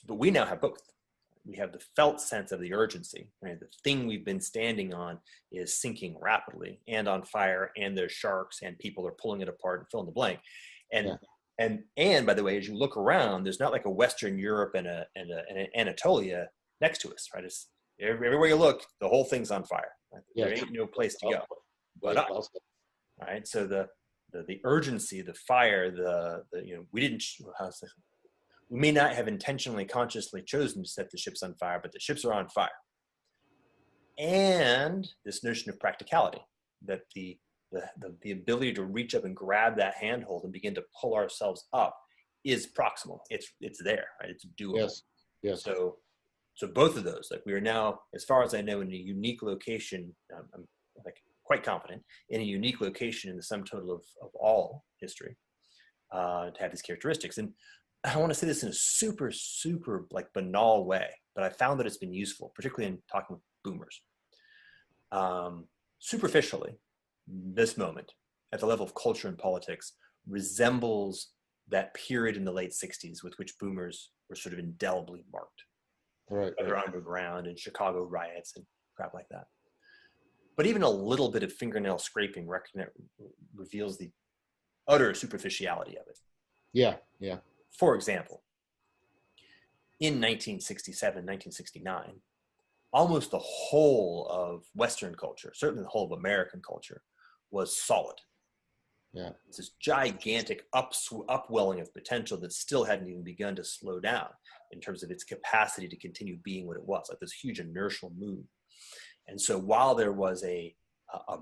But we now have both. We have the felt sense of the urgency, right? The thing we've been standing on is sinking rapidly and on fire, and there's sharks and people are pulling it apart and fill in the blank. And and by the way, as you look around, there's not like a Western Europe and an Anatolia next to us, right? It's everywhere you look, the whole thing's on fire. Right? There ain't no place to go but up. Right? So the urgency, the fire, we may not have intentionally, consciously chosen to set the ships on fire, but the ships are on fire. And this notion of practicality, that the ability to reach up and grab that handhold and begin to pull ourselves up is proximal. It's there, right? It's doable. Yes. So both of those, like we are now, as far as I know, in a unique location. I'm like quite confident in a unique location in the sum total of all history to have these characteristics. And I want to say this in a super, super like banal way, but I found that it's been useful, particularly in talking with boomers. Superficially, this moment at the level of culture and politics resembles that period in the late 60s with which boomers were sort of indelibly marked. Right. Whether underground and Chicago riots and crap like that. But even a little bit of fingernail scraping reveals the utter superficiality of it. Yeah. For example, in 1967, 1969, almost the whole of Western culture, certainly the whole of American culture, was solid. Yeah. It's this gigantic upwelling of potential that still hadn't even begun to slow down in terms of its capacity to continue being what it was, like this huge inertial move. And so while there was a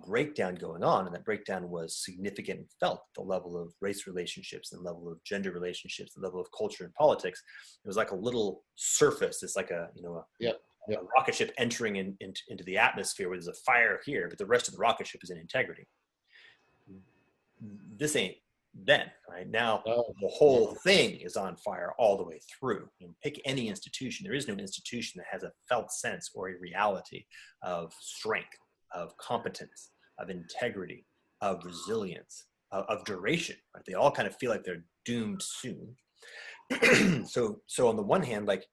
breakdown going on, and that breakdown was significant and felt at the level of race relationships, the level of gender relationships, the level of culture and politics, it was like a little surface. It's like a rocket ship entering into the atmosphere where there's a fire here, but the rest of the rocket ship is in integrity. This ain't then, right? Now the whole thing is on fire all the way through. Pick any institution. There is no institution that has a felt sense or a reality of strength, of competence, of integrity, of resilience, of duration. Right? They all kind of feel like they're doomed soon. So on the one hand, like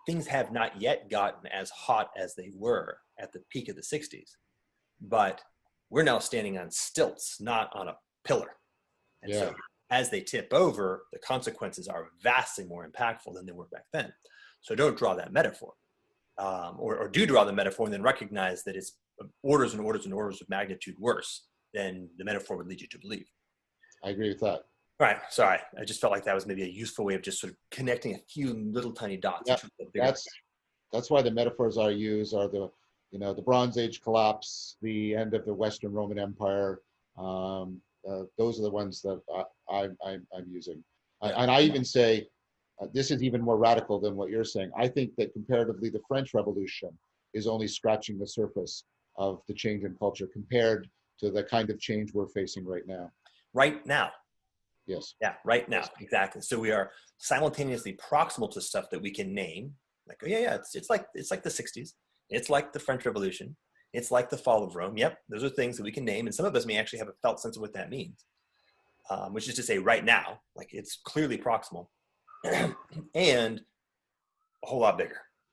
things have not yet gotten as hot as they were at the peak of the 60s, but we're now standing on stilts, not on a pillar. And so as they tip over, the consequences are vastly more impactful than they were back then. So don't draw that metaphor, or do draw the metaphor and then recognize that it's orders and orders and orders of magnitude worse than the metaphor would lead you to believe. I agree with that. All right. Sorry. I just felt like that was maybe a useful way of just sort of connecting a few little tiny dots. Yeah, that's why the metaphors I use are the Bronze Age collapse, the end of the Western Roman Empire. Those are the ones that I'm using. And I even say, this is even more radical than what you're saying. I think that comparatively, the French Revolution is only scratching the surface of the change in culture compared to the kind of change we're facing right now. Right now. Yes. Yeah, right now. Exactly. So we are simultaneously proximal to stuff that we can name. Like, it's like the 60s. It's like the French Revolution. It's like the fall of Rome. Yep, those are things that we can name. And some of us may actually have a felt sense of what that means, which is to say right now, like it's clearly proximal and a whole lot bigger.